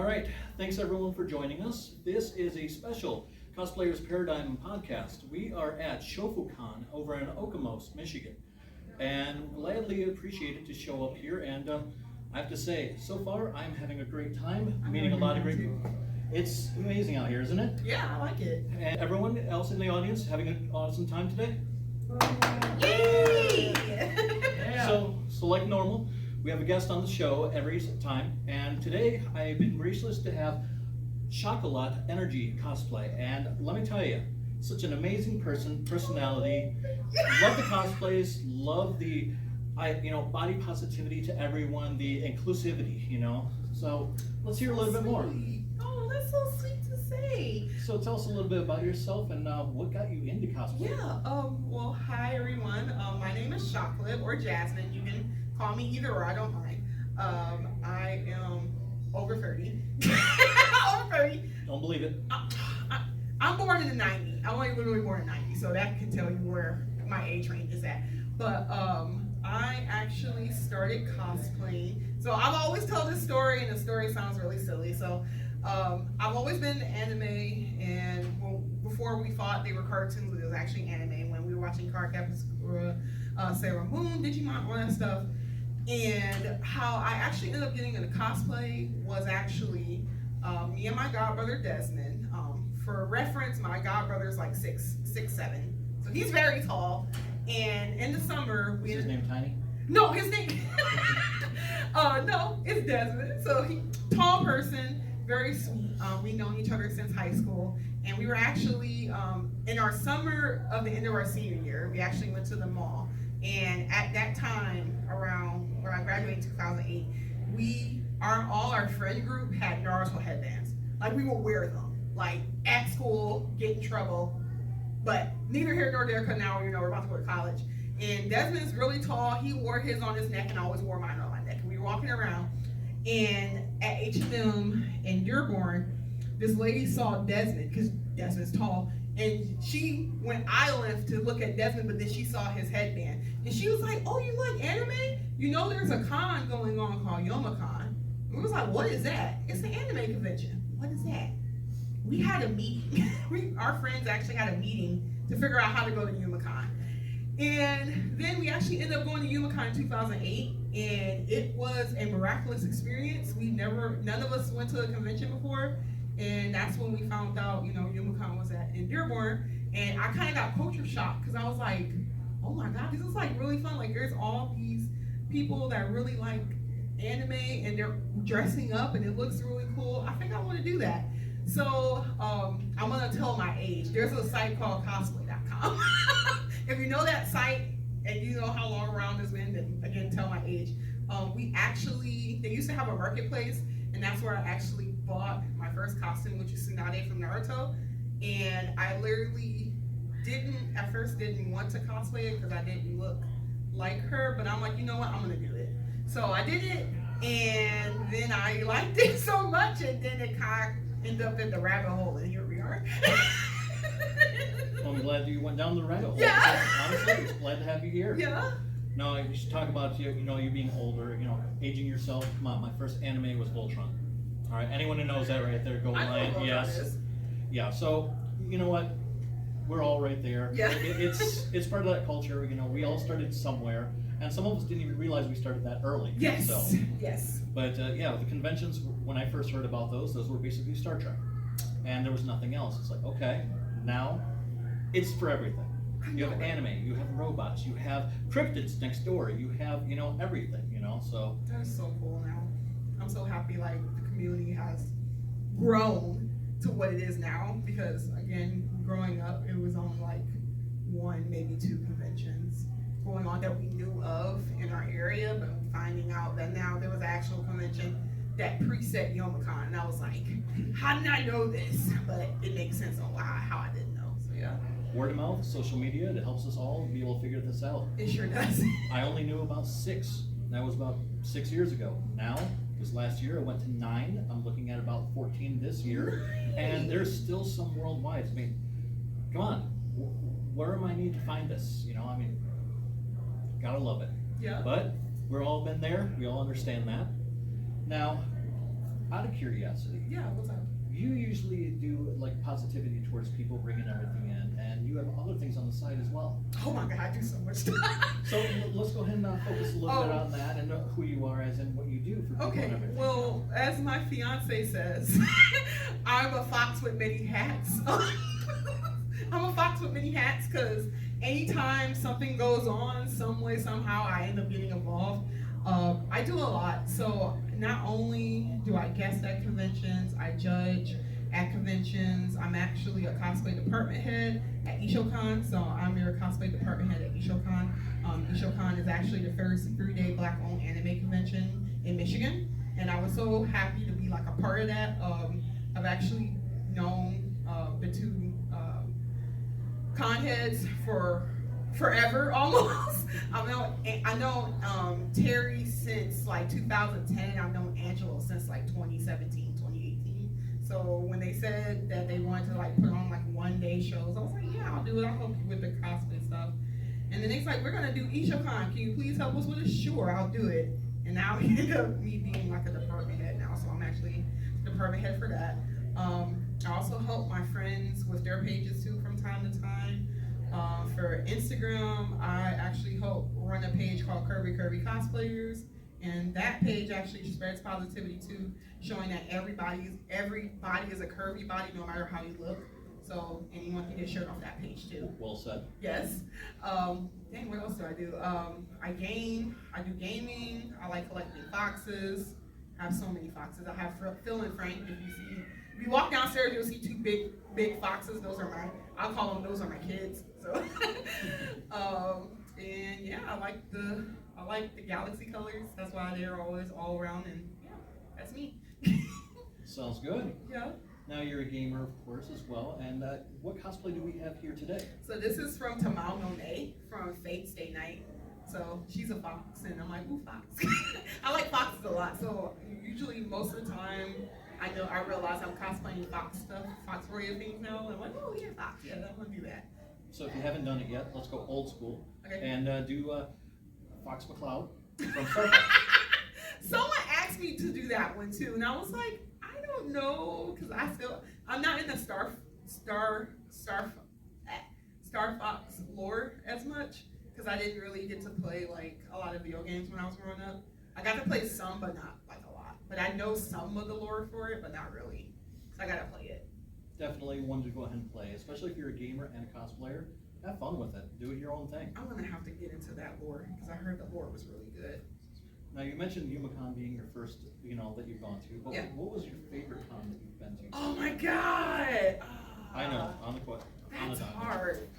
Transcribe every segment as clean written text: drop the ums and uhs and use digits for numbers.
All right, thanks everyone for joining us. This is a special Cosplayers Paradigm podcast. We are at Shoufu Con over in Okemos, Michigan, and gladly appreciated to show up here. And I have to say, so far I'm having a great time, meeting a lot of great people. It's amazing out here, isn't it? Yeah, I like it. And everyone else in the audience having an awesome time today? Yay! Yeah. So like normal, we have a guest on the show every time, and today I've been gracious to have Shockolate Energy Cosplay, and let me tell you, such an amazing personality. Love the cosplays, love the body positivity to everyone, the inclusivity, So let's hear a little bit more. Oh, that's so sweet to say. So tell us a little bit about yourself and what got you into cosplay. Yeah. Well, hi everyone. My name is Shockolate or Jasmine. You can call me either or. I don't mind. I am over 30. Over 30. Don't believe it. I'm born in the 90s. I'm only literally born in the 90s, so that can tell you where my age range is at. But I actually started cosplaying. So I've always told this story, and the story sounds really silly. So I've always been into anime, and before we thought they were cartoons, it was actually anime. When we were watching Cardcaptor, Sailor Moon, Digimon, all that stuff. And how I actually ended up getting into cosplay was actually me and my godbrother Desmond. For reference, my godbrother's like 6'7", so he's very tall. And in the summer, Is his name Tiny? No, his name. No, it's Desmond. So tall person, very sweet. We've known each other since high school, and we were actually in our summer of the end of our senior year. We actually went to the mall, and at that time, around when I graduated in 2008, all our friend group had Naruto headbands. Like we would wear them, like at school, get in trouble. But neither here nor there, because now we're about to go to college. And Desmond's really tall. He wore his on his neck, and I always wore mine on my neck. And we were walking around, and at H&M in Dearborn, this lady saw Desmond, because Desmond's tall, and she went eye length to look at Desmond, but then she saw his headband. And she was like, "Oh, you like anime? There's a con going on called Youmacon." And we was like, "What is that?" "It's an anime convention." "What is that?" We had a meeting. Our friends actually had a meeting to figure out how to go to Youmacon. And then we actually ended up going to Youmacon in 2008, and it was a miraculous experience. None of us went to a convention before, and that's when we found out, Youmacon was in Dearborn, and I kind of got culture shock, because I was like, oh my God, this is like really fun. Like there's all these people that really like anime, and they're dressing up, and it looks really cool. I think I want to do that. So I'm gonna tell my age. There's a site called cosplay.com. If you know that site and you know how long around it's been, then again, tell my age. They used to have a marketplace, and that's where I actually bought my first costume, which is Tsunade from Naruto. And I literally at first didn't want to cosplay it because I didn't look like her, but I'm like, you know what, I'm gonna do it. So I did it, and then I liked it so much, and then it kind of ended up in the rabbit hole, and here we are. Well, I'm glad you went down the rabbit hole. Yeah. Honestly, I'm glad to have you here. Yeah. No, you should talk about you being older, aging yourself. Come on, my first anime was Voltron. All right, anyone who knows that right there, go Lion. Yes. Yeah. So you know what? We're all right there. Yeah. It's part of that culture. We all started somewhere, and some of us didn't even realize we started that early. Yes. So. Yes. But the conventions, when I first heard about those were basically Star Trek, and there was nothing else. It's like, okay, now it's for everything. You have anime, you have robots, you have cryptids next door, you have everything. So that's so cool. Now I'm so happy like the community has grown to what it is now, because again, growing up, it was only like one, maybe two conventions going on that we knew of in our area, but finding out that now there was an actual convention that preset Youmacon, and I was like, how did I know this? But it makes sense on how I didn't know. So yeah. Word of mouth, social media, it helps us all be able to figure this out. It sure does. I only knew about 6. That was about 6 years ago. Now, this last year, I went to 9. I'm looking at about 14 this year. Nice. And there's still some worldwide. I mean, come on. Where am I need to find this? Gotta love it. Yeah. But we've all been there. We all understand that. Now, Out of curiosity, Yeah, what's up? you usually do like positivity towards people bringing everything in, and you have other things on the side as well. Oh my God, I do so much stuff. So let's go ahead and focus a little bit on that and who you are as in what you do for people Okay, and everything. well, as my fiance says, I'm a fox with many hats. I'm a fox with many hats because anytime something goes on, some way, somehow, I end up getting involved. I do a lot. So not only do I guest at conventions, I judge at conventions. I'm actually a cosplay department head at Shoufu. So I'm your cosplay department head at Shoufu. Shoufu is actually the first 3-day Black-owned anime convention in Michigan, and I was so happy to be like a part of that. I've actually known the two con heads for forever almost. I know Terry since like 2010. I've known Angelo since like 2017, 2018. So when they said that they wanted to like put on like 1-day shows, I was like, yeah, I'll do it. I'll help you with the cosplay stuff. And then they's like, we're gonna do Shockolate. Can you please help us with it? Sure, I'll do it. And now it ended up me being like a department head now, so I'm actually department head for that. I also help my friends with their pages too from time to time. For Instagram, I actually help run a page called Curvy Cosplayers, and that page actually spreads positivity too, showing that everybody is a curvy body no matter how you look. So anyone can get shirt off that page too. Well said. Yes. Dang, what else do I do? I game. I do gaming. I like collecting foxes. I have so many foxes. I have Phil and Frank. If you walk downstairs, you'll see two big foxes. Those are those are my kids. So, and yeah, I like the galaxy colors. That's why they're always all around, and yeah, that's me. Sounds good. Yeah. Now you're a gamer, of course, as well. And what cosplay do we have here today? So this is from Tamal Monet from Fate's Day Night. So she's a fox, and I'm like, ooh, fox. I like foxes a lot. So usually, most of the time, I realize I'm cosplaying fox stuff, fox warrior things now. And I'm like, oh yeah, fox. Yeah, I'm gonna do that. So if you haven't done it yet, let's go old school. Okay. And do Fox McCloud from Star Wars. Someone asked me to do that one too, and I was like, I don't know, because I'm not in the Star Fox lore as much, because I didn't really get to play like a lot of video games when I was growing up. I got to play some, but not like a lot. But I know some of the lore for it, but not really. So I gotta play it. Definitely one to go ahead and play, especially if you're a gamer and a cosplayer. Have fun with it. Do it your own thing. I'm gonna have to get into that lore because I heard the lore was really good. Now you mentioned YumaCon being your first, that you've gone to. But Yeah. What was your favorite con that you've been to? Oh my god! I know. On the question. That's hard.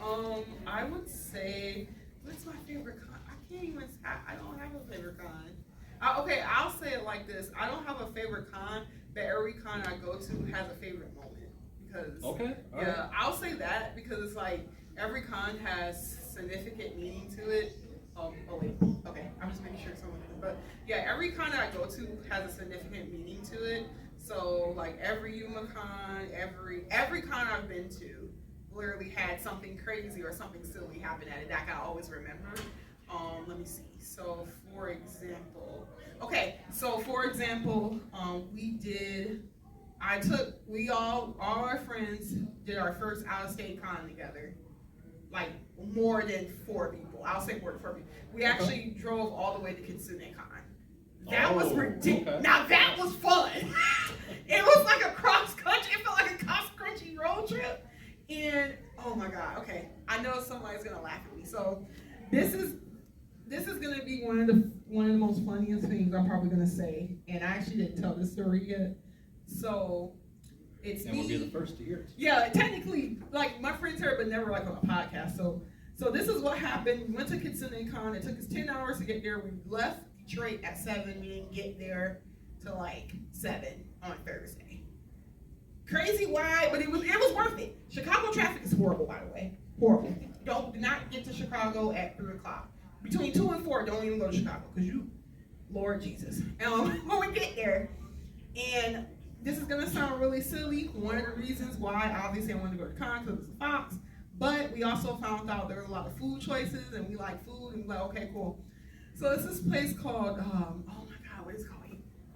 I would say, what's my favorite con? I can't even. I don't have a favorite con. Okay, I'll say it like this. I don't have a favorite con, but every con I go to has a favorite moment. Because okay. All yeah, right. I'll say that because it's like every con has significant meaning to it. Oh wait, okay, I'm just making sure someone did. But yeah, every con that I go to has a significant meaning to it. So like every YumaCon, every con I've been to literally had something crazy or something silly happen at it that I always remember. Let me see. So for example, all our friends did our first out-of-state con together. Like more than 4 people. I'll say more than 4 people. We actually drove all the way to Kitsune Con. That was ridiculous. Okay. Now that was fun. It was like a cross-country. It felt like a cross-country road trip. And oh my god. Okay, I know somebody's gonna laugh at me. So this is gonna be one of the most funniest things I'm probably gonna say. And I actually didn't tell this story yet. So it's and me. we'll be the first to hear it. Yeah, technically, like my friends heard, but never like on a podcast. So this is what happened. We went to Kitsune Con. It took us 10 hours to get there. We left Detroit at 7. We didn't get there till like 7 on Thursday. Crazy why, but it was worth it. Chicago traffic is horrible, by the way. Horrible. Do not get to Chicago at 3 o'clock. Between 2 and 4, don't even go to Chicago because Lord Jesus. When we get there, and this is gonna sound really silly. One of the reasons why, obviously, I wanted to go to con because it's a fox, but we also found out there were a lot of food choices, and we like food, and we're like, okay, cool. So it's this place called, oh my god, what is it called?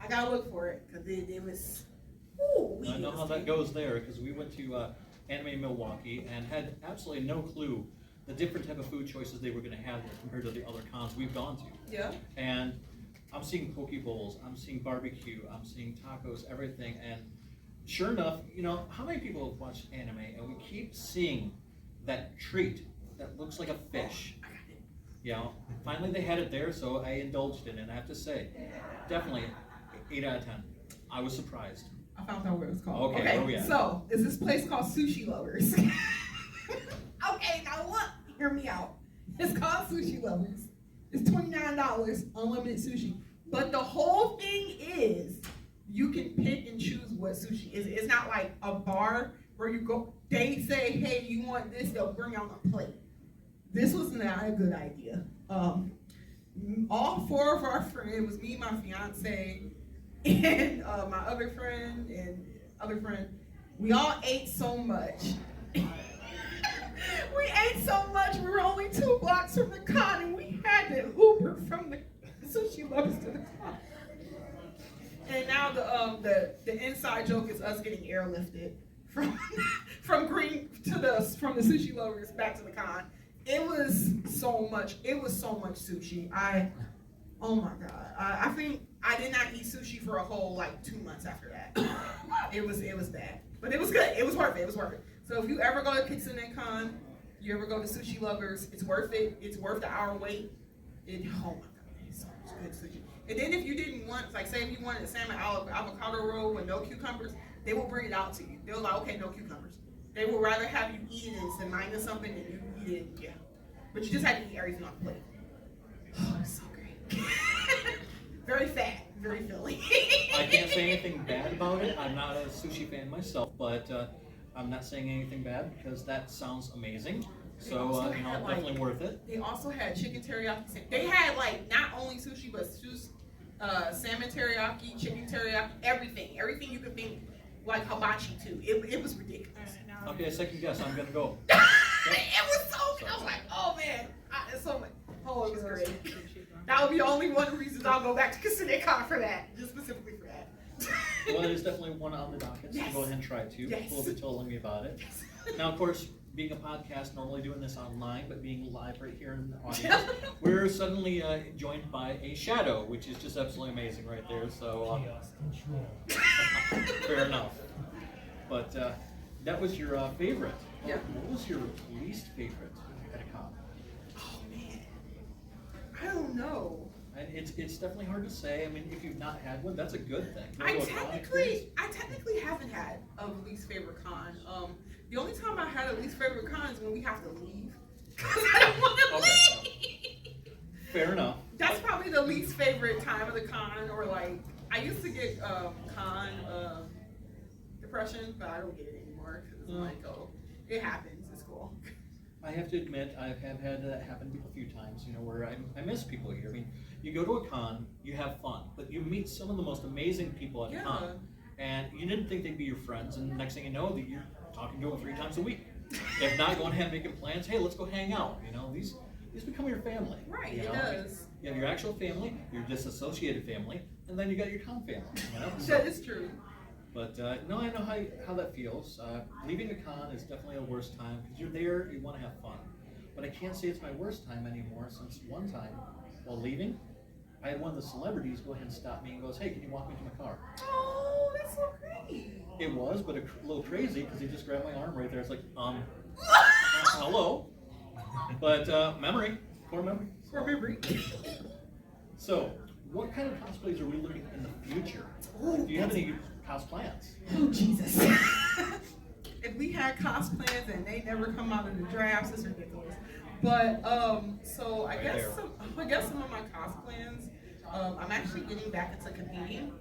I gotta look for it because it was. Ooh, I know how that goes there because we went to Anime Milwaukee and had absolutely no clue the different type of food choices they were going to have compared to the other cons we've gone to. Yeah. And I'm seeing poke bowls, I'm seeing barbecue, I'm seeing tacos, everything. And sure enough, you know, how many people have watched anime and we keep seeing that treat that looks like a fish? You know, finally they had it there, so I indulged in it. And I have to say, definitely 8 out of 10. I was surprised. I found out what it was called. Okay, where we at? So it's this place called Sushi Lovers. Okay, now look, hear me out. It's called Sushi Lovers. It's $29, unlimited sushi. But the whole thing is, you can pick and choose what sushi is. It's not like a bar where you go, they say, hey, you want this, they'll bring out a plate. This was not a good idea. All 4 of our friends, it was me, my fiance, and my other friend, we all ate so much. We ate so much, we were only 2 blocks from the con, and we had to Uber from the Sushi Lovers to the con. And now the inside joke is us getting airlifted from the Sushi Lovers back to the con. It was so much sushi. Oh my God. I think I did not eat sushi for a whole like 2 months after that. It was bad. But it was good. It was worth it. So if you ever go to Kitsune Con, you ever go to Sushi Lovers, it's worth it. It's worth the hour wait. Oh my God, it's so much good sushi. And then if you didn't want, like say if you wanted a salmon avocado roll with no cucumbers, they will bring it out to you. They'll like, okay, no cucumbers. They would rather have you eat it and remind of something than you eat it, yeah. But you just had to eat everything on the plate. Oh, it's so great. Very fat, very filling. I can't say anything bad about it. I'm not a sushi fan myself, but I'm not saying anything bad because that sounds amazing. So, you know, definitely worth it. They also had chicken teriyaki. They had like not only sushi, but salmon teriyaki, chicken teriyaki, everything. Everything you could think, like hibachi too. It was ridiculous. Okay, second guess, I'm gonna go. It was so, I was like, oh man, it's so much. Oh, it was great. That would be only one reason I'll go back to Kitsune Con for that, just specifically for that. Well, it is definitely one on the docket, so Yes. go ahead and try it too. Yes. Will be telling me about it. Now, of course, being a podcast, normally doing this online, but being live right here in the audience, we're suddenly joined by a shadow, which is just absolutely amazing right there. So, fair enough. But that was your favorite. Yeah. What was your least favorite at a con? Oh man, I don't know. And it's definitely hard to say. I mean, if you've not had one, that's a good thing. I technically haven't had a least favorite con. The only time I had a least favorite con is when we have to leave. Because I don't want to leave. Fair enough. That's probably the least favorite time of the con, or like, I used to get con depression, but I don't get it anymore. Because it's like, oh, it happens, it's cool. I have to admit, I have had that happen a few times, you know, where I miss people here. I mean, you go to a con, you have fun, but you meet some of the most amazing people at a con. And you didn't think they'd be your friends, and the next thing you know, you're talking to them 3 times a week. If not, going ahead and making plans, hey, let's go hang out. You know, these become your family. Right, you it know? does. You have your actual family, your disassociated family, and then you got your con family. You know? That is true. But no, I know how that feels. Leaving a con is definitely the worst time because you're there, you want to have fun. But I can't say it's my worst time anymore since one time, while leaving, I had one of the celebrities go ahead and stop me and goes, hey, can you walk me to my car? Oh, that's so great. It was, but a little crazy because he just grabbed my arm right there. It's like, hello. But memory, core memory. Core memory. So, what kind of cosplays are we looking in the future? Ooh, Do you have any cos plans? Oh, Jesus. If we had cos plans and they never come out of the drafts, it's ridiculous. But, so I guess some of my cos plans, I'm actually getting back into competing.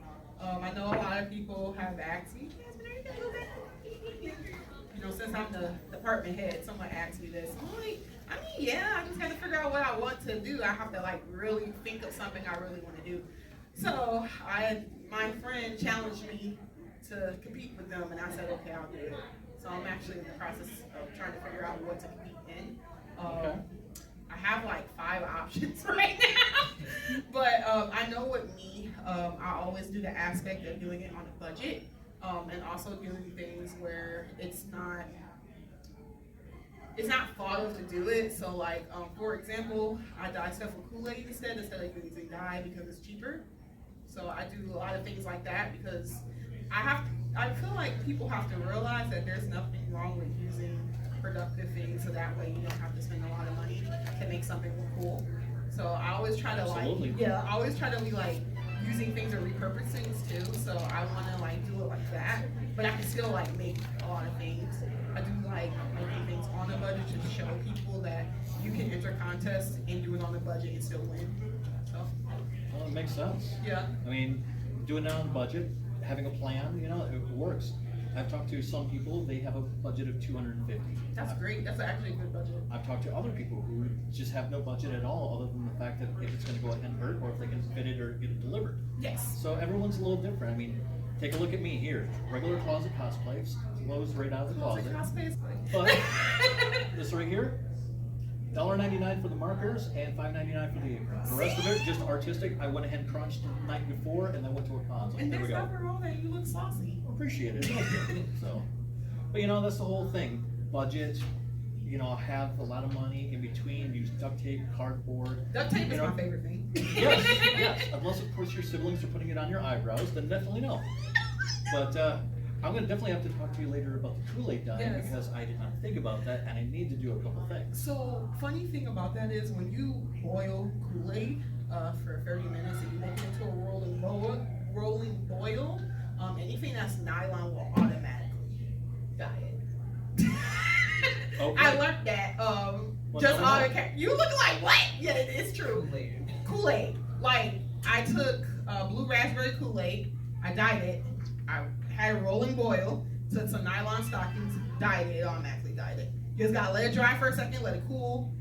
I know a lot of people have asked me, Jasmine, are you gonna go back to competing? You know, since I'm the department head, someone asked me this. I'm like, I mean, yeah, I just got to figure out what I want to do. I have to like really think of something I really want to do. So my friend challenged me to compete with them, and I said, okay, I'll do it. So I'm actually in the process of trying to figure out what to compete in. Okay. I have like 5 options right now, but I know with me, I always do the aspect of doing it on a budget, and also doing things where it's not thought of to do it. So like, for example, I dye stuff with Kool-Aid instead of using dye because it's cheaper. So I do a lot of things like that because I feel like people have to realize that there's nothing wrong with using productive things, so that way you don't have to spend a lot of money to make something look cool. So I always try to I always try to be like using things or repurpose things too. So I want to like do it like that, but I can still like make a lot of things. I do like making things on a budget to show people that you can enter contests and do it on a budget and still win. So. Well, it makes sense. Yeah. I mean, doing it on a budget, having a plan, you know, it works. I've talked to some people, they have a budget of $250. That's great. That's actually a good budget. I've talked to other people who just have no budget at all, other than the fact that if it's going to go ahead and hurt, or if they can fit it or get it delivered. Yes. So everyone's a little different. I mean, take a look at me here. Regular closet cosplay, clothes right out of the closet. But this right here, $1.99 for the markers and $5.99 for the apron. The rest of it, just artistic. I went ahead and crunched the night before and then went to a con. So and there we there's go. nothing wrong that you look saucy. Appreciate it. So, but you know, that's the whole thing. Budget, you know, have a lot of money in between, use duct tape, cardboard. Duct tape is my favorite thing. Yes, yes. Unless, of course, your siblings are putting it on your eyebrows, then definitely no. But I'm going to definitely have to talk to you later about the Kool-Aid dye because I did not think about that and I need to do a couple things. So, funny thing about that is when you boil Kool-Aid for 30 minutes and you make it into a rolling boil, anything that's nylon will automatically dye it. Okay. I learned that. You look like what? Yeah, it's true. Kool-Aid. Like, I took blue raspberry Kool-Aid, I dyed it, I had a rolling boil, took some nylon stockings, dyed it, automatically dyed it. You just gotta let it dry for a second, let it cool,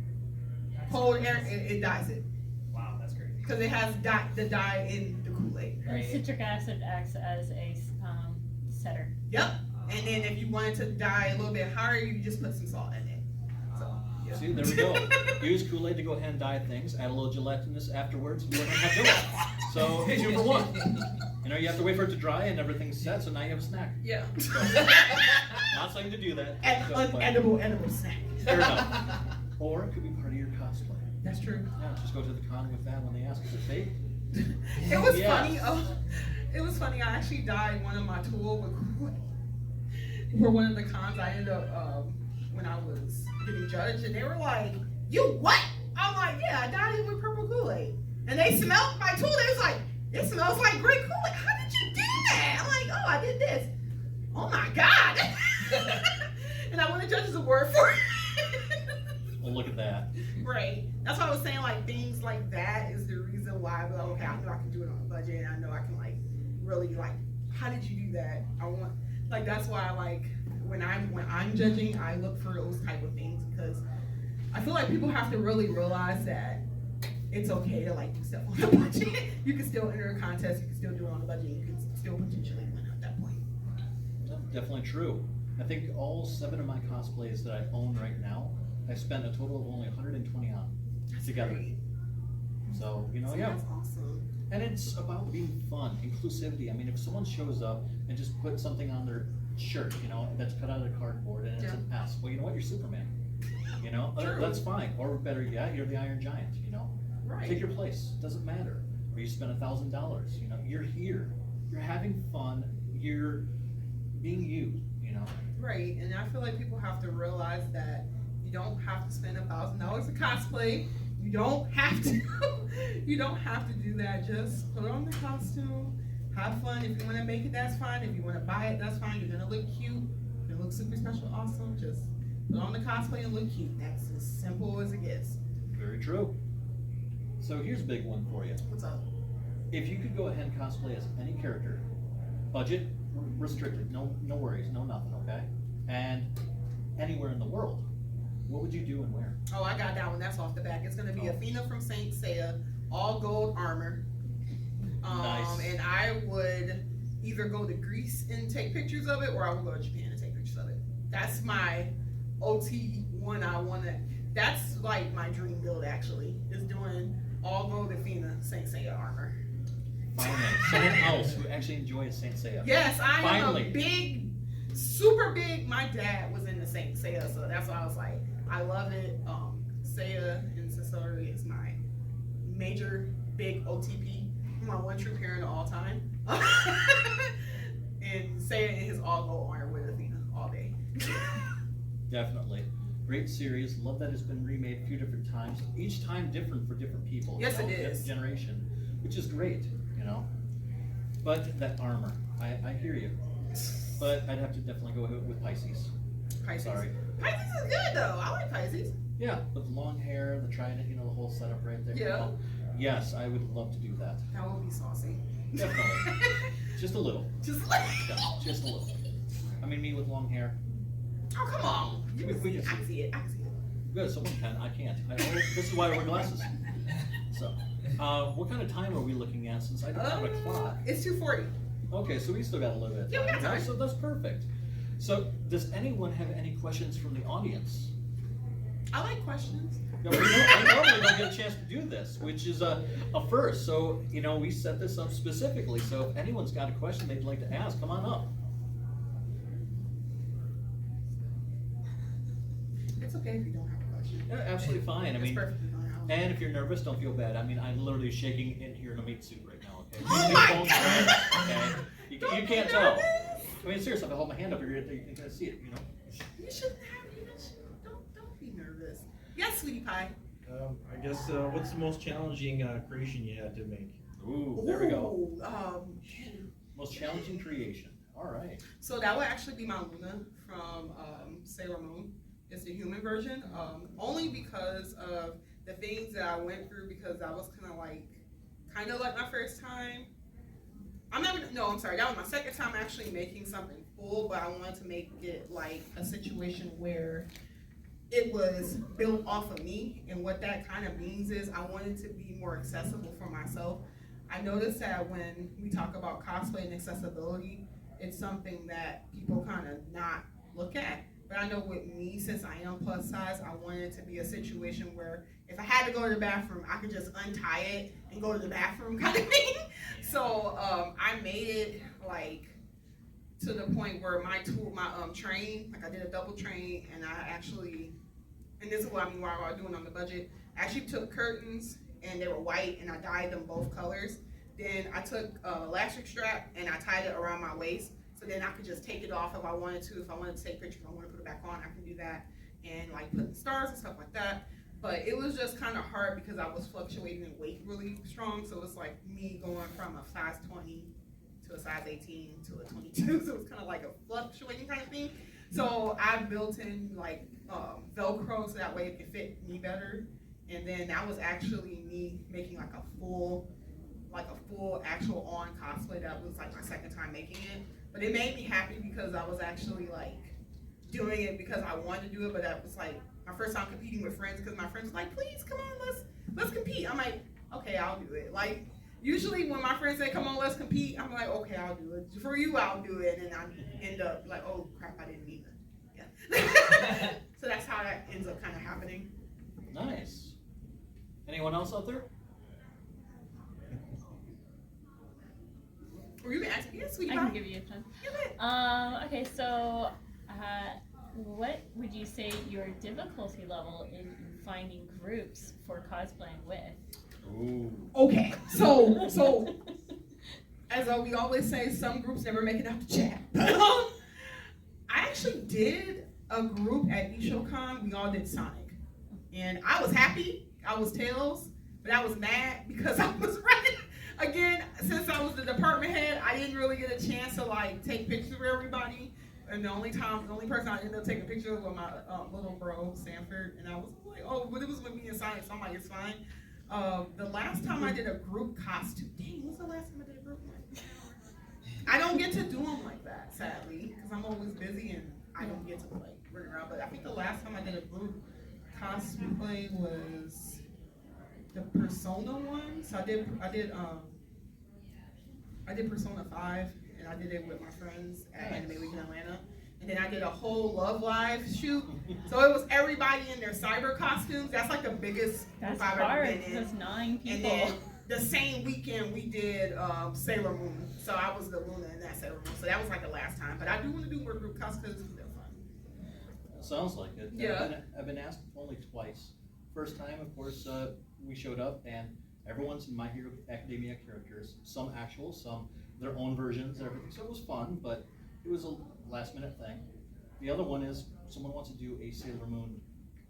hold air, it dyes it. Wow, that's great. Because it has the dye in the Kool-Aid. Right. Citric acid acts as a setter. Yep. And then if you wanted to dye a little bit higher, you just put some salt in it. So, yeah. See, there we go. Use Kool-Aid to go ahead and dye things. Add a little gelatinous afterwards. You don't have to do it. So 2 for 1. You know, you have to wait for it to dry and everything's set, so now you have a snack. Yeah. So, not saying to do that. Edible snack. Fair enough. Or it could be part of your cosplay. That's true. Yeah, just go to the con with that when they ask, is it fake? It was funny. It was funny. I actually dyed one of my tools with Kool-Aid. For one of the cons I ended up when I was getting judged, and they were like, "You what?" I'm like, "Yeah, I dyed it with purple Kool-Aid." And they smelled my tool. They was like, "It smells like grape Kool-Aid. How did you do that?" I'm like, "Oh, I did this." Oh my god! And I want the judge's award for it. Well, look at that. Right. That's why I was saying, like, things like that is the reason why I'm like, okay, I know I can do it on a budget, and I know I can like really like, how did you do that? I want. Like, that's why, like, when I'm judging, I look for those type of things because I feel like people have to really realize that it's okay to like do stuff on a budget. You can still enter a contest, you can still do it on a budget, you can still potentially win at that point. Definitely true. I think all 7 of my cosplays that I own right now, I spent a total of only 120 on together. Great. So, you know, So yeah. that's awesome. And it's about being fun, inclusivity. I mean, if someone shows up and just puts something on their shirt, you know, that's cut out of cardboard and it's an S, well, you know what, you're Superman. You know, that's fine. Or better yet, you're the Iron Giant, you know. Right. Take your place, doesn't matter. Or you spend $1,000, you know, you're here. You're having fun, you're being you, you know. Right, and I feel like people have to realize that you don't have to spend $1,000 a cosplay. You don't have to. You don't have to do that. Just put on the costume, have fun. If you want to make it, that's fine. If you want to buy it, that's fine. You're gonna look cute. You're gonna look super special, awesome. Just put on the cosplay and look cute. That's as simple as it gets. Very true. So here's a big one for you. What's up? If you could go ahead and cosplay as any character, budget restricted, no worries, no nothing, okay? And anywhere in the world, what would you do and where? Oh, I got that one. That's off the back. It's gonna be Athena from Saint Seiya, all gold armor. Nice. And I would either go to Greece and take pictures of it, or I would go to Japan and take pictures of it. That's my OT one. That's like my dream build actually, is doing all gold Athena Saint Seiya armor. Finance. someone else who actually enjoys Saint Seiya. Yes, I Finally. am a big, super big. My dad was in the Saint Seiya, so that's why I was like, I love it. Seiya and Sasori is my major big OTP. My one true parent of all time. And Seiya in his all gold honor with Athena all day. Definitely. Great series. Love that it's been remade a few different times. Each time different for different people. Yes, you know, it is. Different generation, which is great, you know. But that armor, I hear you. But I'd have to definitely go with Pisces. Pisces. Sorry. Pisces is good though. I like Pisces. Yeah, with long hair, the trident, you know, the whole setup right there. Yeah. Yes, I would love to do that. That would be saucy. Definitely. Just a little. Just like. Yeah, just a little. I mean, me with long hair. Oh come on. You can We see it. can I can see it. I can see it. Good, someone can. I can't. This is why I wear glasses. So, what kind of time are we looking at? Since I don't have a clock. It's 2:40. Okay, so we still got a little bit of Yeah, we got time. So that's perfect. So, does anyone have any questions from the audience? I like questions. No, I normally don't get a chance to do this, which is a first. So, you know, we set this up specifically. So, if anyone's got a question they'd like to ask, come on up. It's okay if you don't have a question. Yeah, absolutely fine. I It's mean, perfectly fine. and if you're nervous, don't feel bad. I mean, I'm literally shaking in here in a meat suit right now. Okay. Oh These my phones are God. red, okay. You Don't be can't tell. nervous. I mean, seriously, if I hold my hand up here, you can see it. You know. You shouldn't have. You don't be nervous. Yes, sweetie pie. I guess what's the most challenging creation you had to make? Ooh, there we go. Ooh, Most challenging creation. All right. So that would actually be my Luna from Sailor Moon. It's the human version. Only because of the things that I went through, because I was kind of like my first time. I'm sorry, that was my second time actually making something full, but I wanted to make it like a situation where it was built off of me, and what that kind of means is I wanted to be more accessible for myself. I noticed that when we talk about cosplay and accessibility, it's something that people kind of not look at. But I know with me, since I am plus size, I wanted it to be a situation where if I had to go to the bathroom, I could just untie it and go to the bathroom kind of thing. So I made it like to the point where my train, like I did a double train, and I actually, and this is what I mean while I was doing on the budget, I actually took curtains and they were white and I dyed them both colors. Then I took an elastic strap and I tied it around my waist. So then I could just take it off if I wanted to. If I wanted to take pictures, if I want to put it back on, I can do that. And like putting stars and stuff like that. But it was just kind of hard because I was fluctuating in weight really strong. So it's like me going from a size 20 to a size 18 to a 22. So it's kind of like a fluctuating kind of thing. So I built in like Velcro so that way it could fit me better. And then that was actually me making like a full actual on cosplay. That was like my second time making it. But it made me happy because I was actually like doing it because I wanted to do it, but that was like my first time competing with friends because my friends were like, please come on, let's compete. I'm like, okay, I'll do it. Like usually when my friends say, come on, let's compete, I'm like, okay, I'll do it. For you, I'll do it. And then I end up like, oh crap, I didn't mean that. Yeah. So that's how that ends up kind of happening. Nice. Anyone else out there? Or you can ask me, yes, sweetie I pie. can give you a chance. Yeah, Okay, so what would you say your difficulty level in finding groups for cosplaying with? Ooh. okay, so as we always say, some groups never make it out to chat. I actually did a group at Shoufu Con. We all did Sonic, and I was happy. I was Tails, but I was mad because I was running. Again, since I was the department head, I didn't really get a chance to like take pictures of everybody. And the only person I ended up taking pictures with my little bro, Sanford. And I was like, oh, but it was with me and Sonic, so I'm like, it's fine. The last time I did a group costume, dang, what's the last time I did a group like that? I don't get to do them like that, sadly, because I'm always busy and I don't get to like run around. But I think the last time I did a group cosplay was the Persona one. So I did Persona 5, and I did it with my friends at Anime Week in Atlanta. And then I did a whole Love Live shoot. So it was everybody in their cyber costumes. That's like the biggest That's group I've ever hard. been in. That's 9 And people. then the same weekend we did Sailor Moon. So I was the Luna in that Sailor Moon. So that was like the last time. But I do want to do more group cosplays. They're fun. Sounds like it. Yeah. I've been asked only twice. First time, of course, we showed up and everyone's My Hero Academia characters. Some actual, some their own versions, everything. So it was fun, but it was a last minute thing. The other one is someone wants to do a Sailor Moon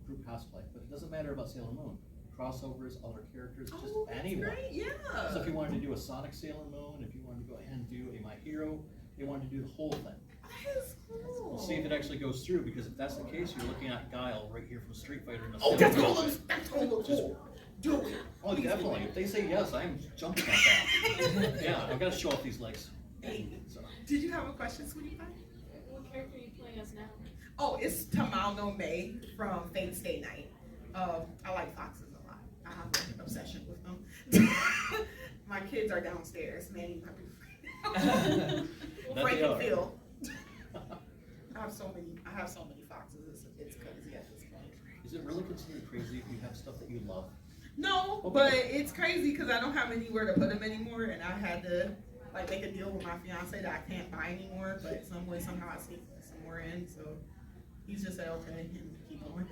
group cosplay, but it doesn't matter about Sailor Moon. Crossovers, other characters, just anyone. Great. Yeah. So if you wanted to do a Sonic Sailor Moon, if you wanted to go ahead and do a My Hero, they wanted to do the whole thing. That is cool. We'll see if it actually goes through, because if that's the case, you're looking at Guile right here from Street Fighter. In a Oh, Sailor that's Moon gonna outfit. look, that's gonna look cool. Do it. Oh, Please definitely. do If they say yes, I'm jumping at that. Yeah, I've got to show off these legs. Hey, So, did you have a question, sweetie pie? What character are you playing as now? Oh, it's Tamal no May from Fate Stay Night. I like foxes a lot. I have an obsession with them. My kids are downstairs. Manny, That Frank they and are. Phil. I have so many foxes. It's crazy at this point. Is it really considered crazy if you have stuff that you love? No, Okay. but it's crazy because I don't have anywhere to put them anymore, and I had to like make a deal with my fiance that I can't buy anymore. But some way, somehow, I sneak some more in. So he's just said okay and keep going.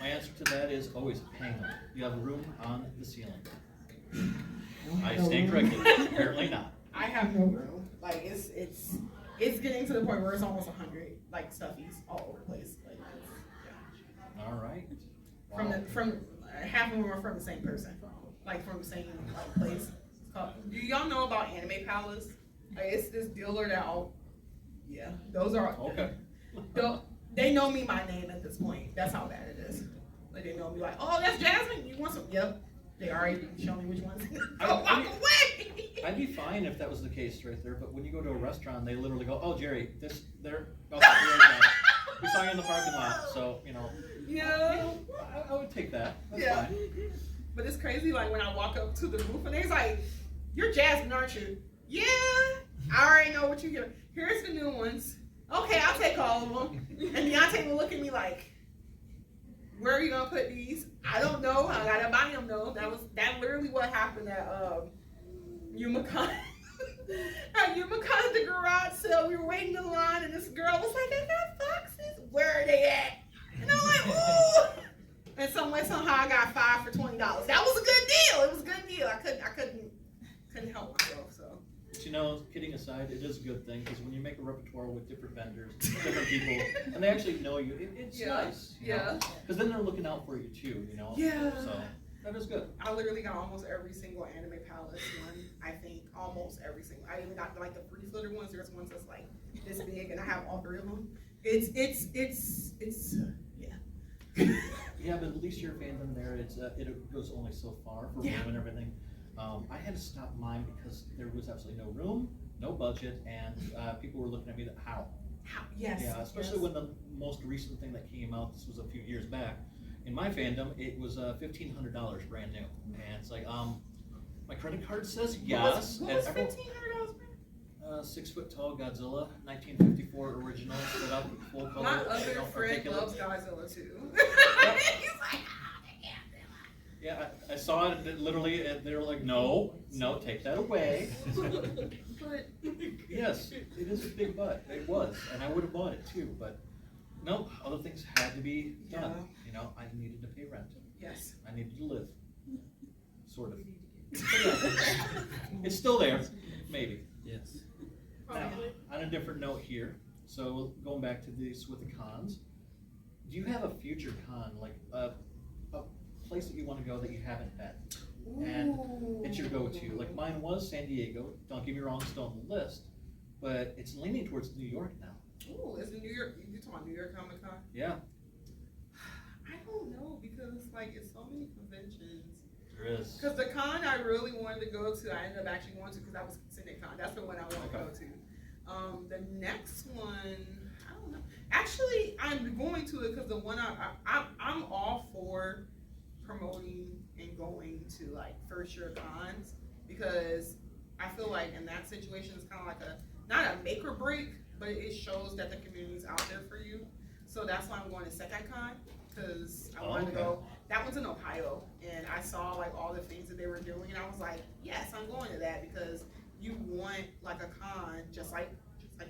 My answer to that is always hang them. You have room on the ceiling. I stand corrected. Apparently not. I have no room. Like it's getting to the point where it's almost 100 like stuffies all over the place. Like All right. from half of them are from the same person, like from the same like place. It's called, do y'all know about Anime Palace? Like it's this dealer that all those are Okay. They know me by name at this point. That's how bad it is. Like they know me like, oh, that's Jasmine. You want some? Yep. They already show me which ones. Walk away. I'd be fine if that was the case right there, but when you go to a restaurant, they literally go, "Oh, Jerry, we saw you in the parking lot, so you know." Yeah. I would take that. That's Yeah. fine. But it's crazy, like when I walk up to the booth and they's like, "You're Jasmine, aren't you?" Yeah. I already know what you get. Here's the new ones. Okay, I'll take all of them. And Deontay will look at me like, "Where are you gonna put these?" I don't know. I gotta buy them though. That literally what happened at Yumacon. At Yumacon, the garage sale, we were waiting in line, and this girl was like, "I got foxes. Where are they at?" And I'm like, "Ooh!" And somehow I got 5 for $20. That was a good deal. It was a good deal. I couldn't help myself. So But you know, kidding aside, it is a good thing because when you make a repertoire with different vendors, different people, and they actually know you, it's nice. Yeah. Because then they're looking out for you too, you know. Yeah. So that is good. I literally got almost every single Anime Palace one. I think almost every single. I even got like the free footer ones. There's ones that's like this big, and I have all 3 of them. It's yeah. Yeah, but at least your fandom there, it goes only so far for room and everything. I had to stop mine because there was absolutely no room, no budget, and people were looking at me that how. Yes. Yeah, especially when the most recent thing that came out, this was a few years back. In my fandom, it was $1,500 brand new, and it's like, my credit card says yes. What and was everyone- $1,500? 6 foot tall Godzilla, 1954 original, set up full color. My other friend articulate. loves Godzilla too. He's like, Yeah, I saw it, and literally, and they were like, no, take that away. but Yes, it is a big butt. It was, and I would have bought it too, but no, other things had to be done. Yeah. You know, I needed to pay rent. yes. I needed to live. Sort of. It's still there, maybe. Yes. Now, on a different note here, so going back to this with the cons, do you have a future con, like a place that you want to go that you haven't been? And it's your go-to. Like mine was San Diego. Don't get me wrong, it's still on the list, but it's leaning towards New York now. Ooh, is it New York? You talking about New York Comic Con? Yeah, I don't know because it's like it's so many conventions. there is. Because the con I really wanted to go to, I ended up actually going to because that was CinecCon. That's the one I want to go to. The next one, I don't know. Actually, I'm going to it because the one I'm all for promoting and going to like first year cons because I feel like in that situation it's kind of like not a make or break, but it shows that the community's out there for you. So that's why I'm going to second con because I wanted to go. that was in Ohio, and I saw like all the things that they were doing, and I was like, yes, I'm going to that because you want like a con just like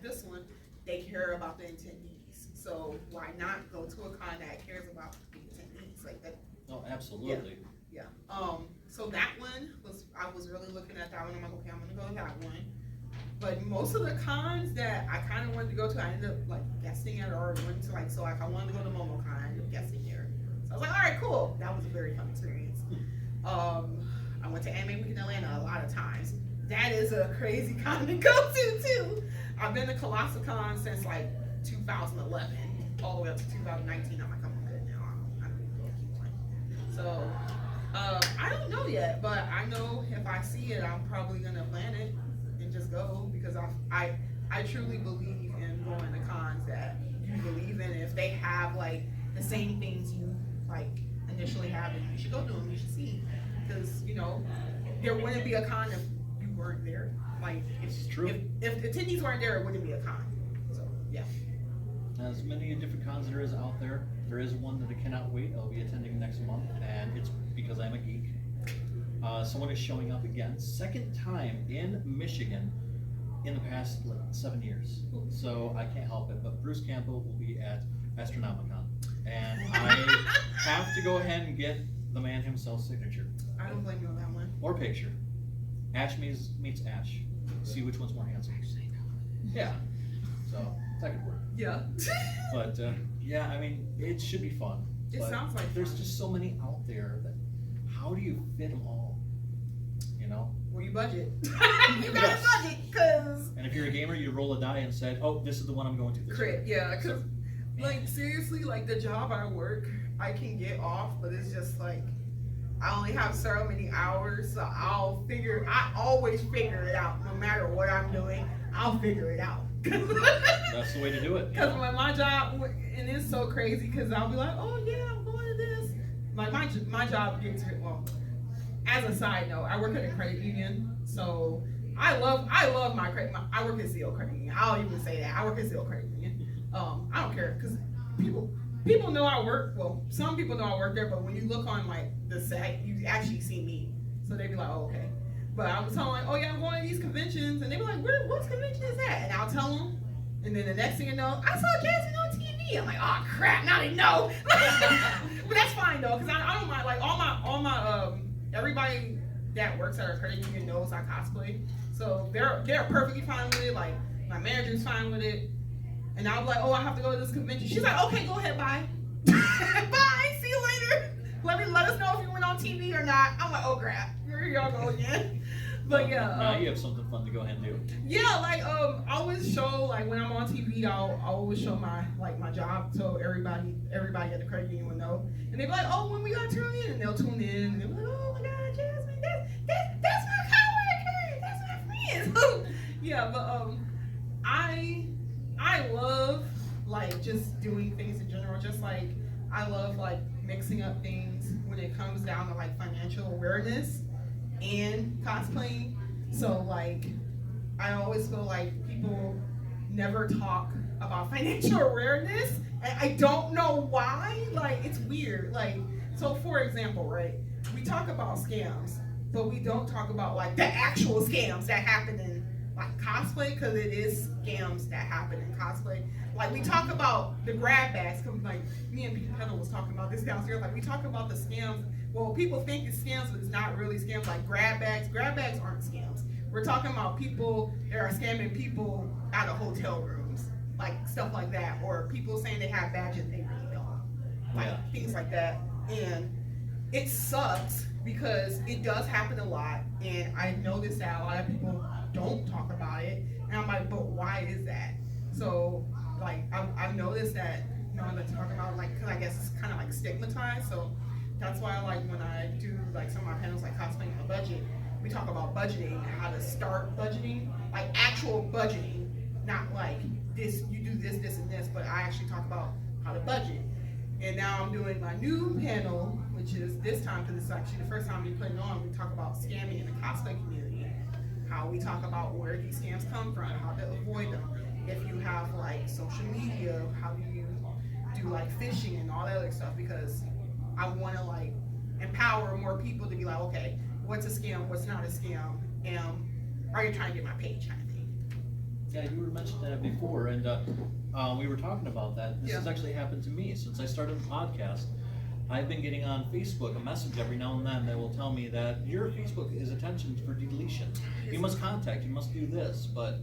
this one. They care about the attendees, so why not go to a con that cares about the attendees like that? Oh, absolutely. Yeah. So that one was, I was really looking at that one. I'm like, okay, I'm gonna go to that one. But most of the cons that I kind of wanted to go to, I ended up like guessing at or went to like, so like I wanted to go to MomoCon, I ended up guessing there. So I was like, all right, cool. That was a very fun experience. I went to Anime Week in Atlanta a lot of times. That is a crazy con to go to too. I've been to Colossal Con since like 2011, all the way up to 2019. I'm like, I'm good now. I don't even know keep going. So I don't know yet, but I know if I see it, I'm probably gonna plan it and just go because I truly believe in going to cons that you believe in. If they have like the same things you like initially have, then you should go to them. You should see because you know there wouldn't be a con if you weren't there. Like It's true. If attendees weren't there, it wouldn't be a con. So yeah. As many different cons there is out there, there is one that I cannot wait. I'll be attending next month, and it's because I'm a geek. Someone is showing up again, second time in Michigan in the past 7 years. So I can't help it, but Bruce Campbell will be at Astronomicon, and I have to go ahead and get the man himself's signature I don't blame you on that one. or picture. Ash meets Ash. See which one's more handsome. Yeah. So that could work. Yeah. But yeah, I mean, it should be fun. It But sounds like there's fun. just so many out there that how do you fit them all? You know? Well, you budget. you gotta Yes. budget, cause And if you're a gamer, you roll a die and said, "Oh, this is the one I'm going to." This crit, week." yeah, cause So, like seriously, like the job I work, I can get off, but it's just like I only have so many hours, so I always figure it out, no matter what I'm doing, I'll figure it out. that's the way to do it. you Because know? when my job, and it's so crazy, because I'll be like, oh yeah, I'm going to this. Like my job gets well. As a side note, I work at a credit union, so I love my credit. I work at Seal Credit Union. I'll even say that I work at Seal Credit Union. I don't care because people know I work. Well, some people know I work there, but when you look on like the site, you actually see me. So they be like, oh okay. But I was telling like, oh yeah, I'm going to these conventions, and they be like, what convention is that? And I'll tell them, and then the next thing you know, I saw Jasmine on TV. I'm like, oh crap, now they know. But that's fine though, because I don't mind. Like all my everybody that works at our credit union knows I cosplay, so they're perfectly fine with it. Like my manager's fine with it, and I'll be like, oh, I have to go to this convention. She's like, okay, go ahead, bye. Bye, see you later. Let us know if you went on TV or not. I'm like, oh crap, here y'all go again. But yeah, now you have something fun to go ahead and do. yeah, like I always show like when I'm on TV, I'll always show my job so everybody at the credit union will know, and they be like, oh, when we got tune in, and they'll tune in, and they're like, oh my God, Jasmine, that's my coworker, that's my friend. Yeah, but I love like just doing things in general, just like I love like mixing up things when it comes down to like financial awareness and cosplaying. So like I always feel like people never talk about financial awareness, and I don't know why. Like it's weird. Like so for example, right, we talk about scams, but we don't talk about like the actual scams that happen in like cosplay, because it is scams that happen in cosplay. Like we talk about the grab bags, cause like me and Heather was talking about this downstairs. Like we talk about the scams. Well, people think it's scams, but it's not really scams. Like grab bags aren't scams. We're talking about people that are scamming people out of hotel rooms, like stuff like that, or people saying they have badges they really don't, like Yeah. things like that. And it sucks because it does happen a lot, and I noticed that a lot of people don't talk about it, and I'm like, but why is that? So like I've noticed that no one that's talking about, like, because I guess it's kind of like stigmatized. So that's why like when I do like some of my panels like cosplaying on a budget, we talk about budgeting and how to start budgeting, like actual budgeting, not like this, you do this, this, and this, but I actually talk about how to budget. And now I'm doing my new panel, which is this time, because it's actually the first time we put it on, we talk about scamming in the cosplay community, how we talk about where these scams come from, how to avoid them. If you have like social media, how do you do like phishing and all that other stuff, because I want to like empower more people to be like, okay, what's a scam, what's not a scam, and are you trying to get my page kind of thing. Yeah, you were mentioning that before, and we were talking about that. This has actually happened to me since I started the podcast. I've been getting on Facebook a message every now and then that will tell me that your Facebook is attention for deletion. You must contact, you must do this. But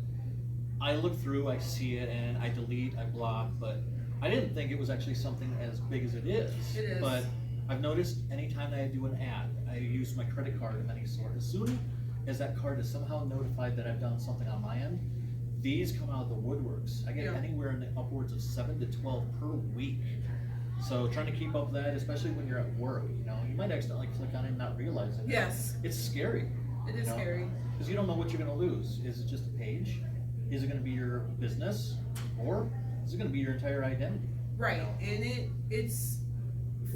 I look through, I see it, and I delete, I block. But I didn't think it was actually something as big as it is. It is. But I've noticed anytime that I do an ad, I use my credit card of any sort. As soon as that card is somehow notified that I've done something on my end, these come out of the woodworks. I get anywhere in the upwards of 7 to 12 per week. So trying to keep up with that, especially when you're at work, you know, you might accidentally click on it and not realize it. Yes. It's scary. It is scary. Because you don't know what you're going to lose. Is it just a page? Is it going to be your business? Or is it going to be your entire identity? Right. You know? And it's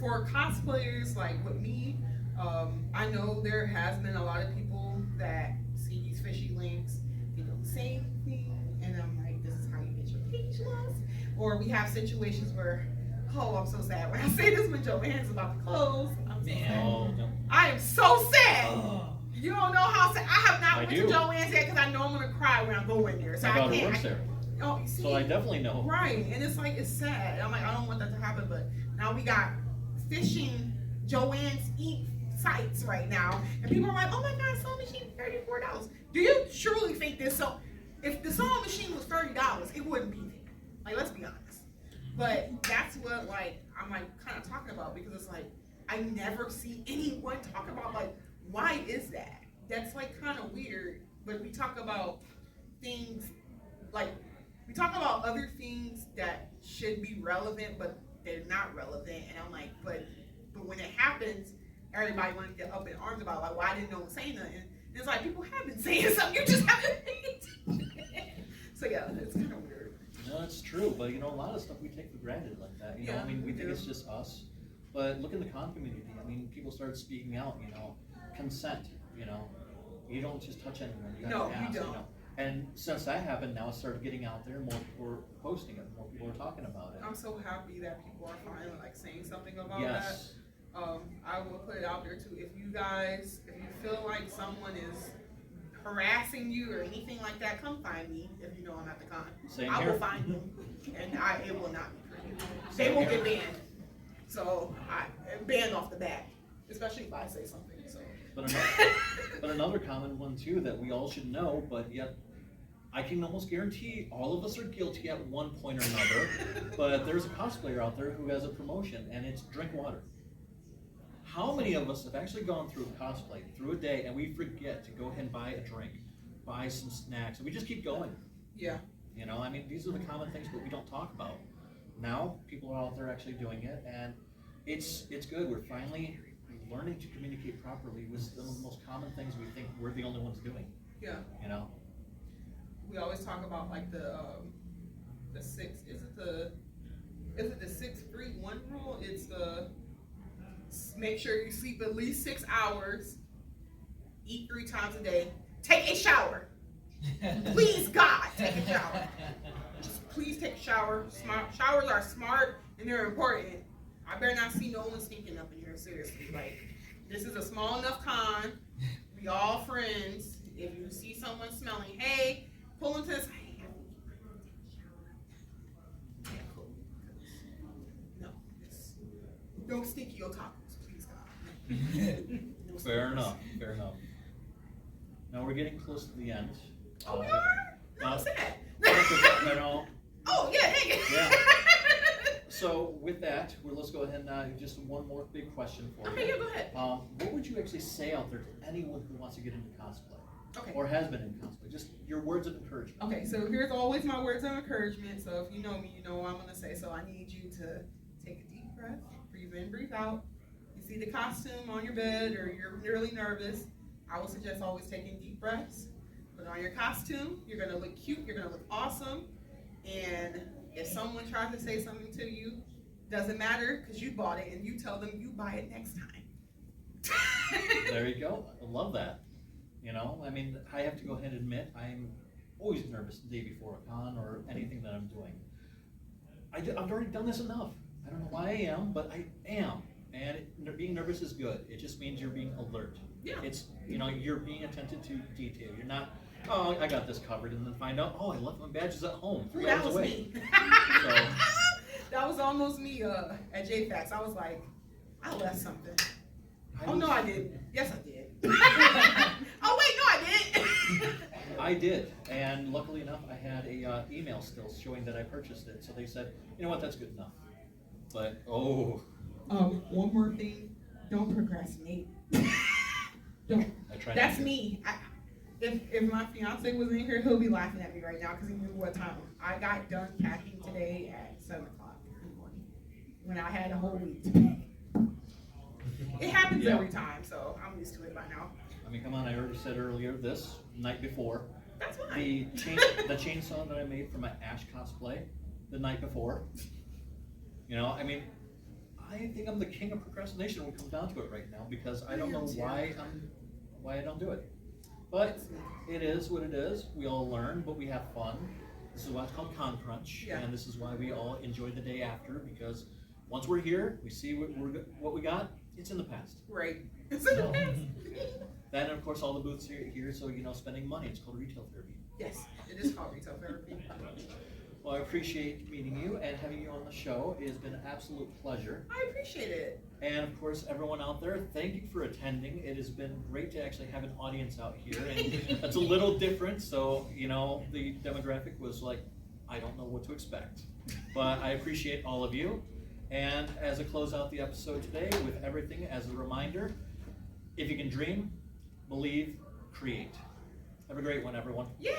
for cosplayers like with me. I know there has been a lot of people that see these fishy links, they don't say anything, and I'm like, this is how you get your page lost. Or we have situations where, oh, I'm so sad. When I say this when Joanne's about to close, I'm so sad. Oh, no. I am so sad. You don't know how sad. I have not I went do. to Joanne's yet because I know I'm gonna cry when I go in there. So My I daughter can't. works there. Oh, you see? So I definitely know. Right, and it's like, it's sad. I'm like, I don't want that to happen, but now we got fishing Joanne's Eat sites right now, and people are like, oh my god, sewing machine $34. Do you truly think this? So, if the sewing machine was $30, it wouldn't be there. Like, let's be honest. But that's what like I'm like kind of talking about, because it's like I never see anyone talk about like, why is that? That's like kind of weird. But we talk about things like, we talk about other things that should be relevant, but they're not relevant. And I'm like, but when it happens, everybody want to get up in arms about like, why didn't no one say nothing? And it's like, people have been saying something, you just haven't paid attention. So yeah, it's kind of weird. No, it's true, but you know, a lot of stuff we take for granted like that. You know, Yeah, I mean, we we think do. it's just us, but look in the con community. I mean, people started speaking out. You know, consent. You know, you don't just touch anyone. You No, gotta you ask, don't. know. And since that happened, now it started getting out there. More people are posting it. More people are talking about it. I'm so happy that people are finally like saying something about that. Yes. I will put it out there too. If you feel like someone is harassing you or anything like that, come find me. If you know I'm at the con, Same I here. will find them, and it will not be pretty. They Same will here. get banned. So banned off the bat, especially if I say something. So. But another common one too that we all should know, but yet I can almost guarantee all of us are guilty at one point or another. But there's a cosplayer out there who has a promotion, and it's drink water. How many of us have actually gone through cosplay, through a day, and we forget to go ahead and buy a drink, buy some snacks, and we just keep going? Yeah. You know, I mean, these are the common things that we don't talk about. Now, people are out there actually doing it, and it's good. We're finally learning to communicate properly with some of the most common things we think we're the only ones doing. Yeah. You know? We always talk about like the 6. Is it the 6-3-1 rule? It's the make sure you sleep at least 6 hours, eat 3 times a day, take a shower. Please God, take a shower. Just please take a shower. Showers are smart and they're important. I better not see no one stinking up in here, seriously. Like, this is a small enough con. We all friends. If you see someone smelling, hey, pull them to the side. Hey, yeah, cool. No, no stinky otakus, please God. No Fair stinkers. enough, fair enough. Now we're getting close to the end. Oh, we are? No, I'm sad. You know, Oh, yeah, dang it. Yeah. so with that, let's go ahead and just one more big question for Okay, you. yeah, go ahead. What would you actually say out there to anyone who wants to get into cosplay? Okay. Or has been in cosplay? Just your words of encouragement. Okay, so here's always my words of encouragement. So if you know me, you know what I'm going to say. So I need you to take a deep breath, breathe in, breathe out. You see the costume on your bed or you're really nervous, I would suggest always taking deep breaths. Put on your costume. You're going to look cute. You're going to look awesome. And if someone tries to say something to you, doesn't matter because you bought it, and you tell them you buy it next time. There you go. I love that. You know, I mean, I have to go ahead and admit, I'm always nervous the day before a con or anything that I'm doing. I've already done this enough. I don't know why I am, but I am. And being nervous is good. It just means you're being alert. Yeah. It's, you're being attentive to detail. You're not, oh, I got this covered, and then find out, oh, I left my badges at home 3 That hours was away. me. So, That was almost me at JFAX. I was like, I left something. Oh, was- no, I didn't. Yes, I did. Oh, wait, no, I didn't. I did, and luckily enough, I had a email still showing that I purchased it. So they said, you know what, that's good enough. But, oh, One more thing. Don't procrastinate. Don't. I tried. That's me. If my fiance was in here, he'll be laughing at me right now because he knew what time. I got done packing today at 7 o'clock in the morning when I had a whole week to pack. It happens Yeah. every time, so I'm used to it by now. I mean, come on, I already said earlier, this night before, That's fine. the chainsaw that I made for my Ash cosplay the night before. I mean, I think I'm the king of procrastination when it comes down to it right now, because I don't know why I don't do it. But it is what it is. We all learn, but we have fun. This is why it's called Con Crunch, Yeah. and this is why we all enjoy the day after, because once we're here, we see what we got. It's in the past. Right. So, then, of course, all the booths are here, so spending money. It's called retail therapy. Yes, it is called retail therapy. Well, I appreciate meeting you and having you on the show. It has been an absolute pleasure. I appreciate it. And of course, everyone out there, thank you for attending. It has been great to actually have an audience out here, and it's a little different. So, the demographic was like, I don't know what to expect, but I appreciate all of you. And as I close out the episode today with everything as a reminder, if you can dream, believe, create. Have a great one, everyone. Yay!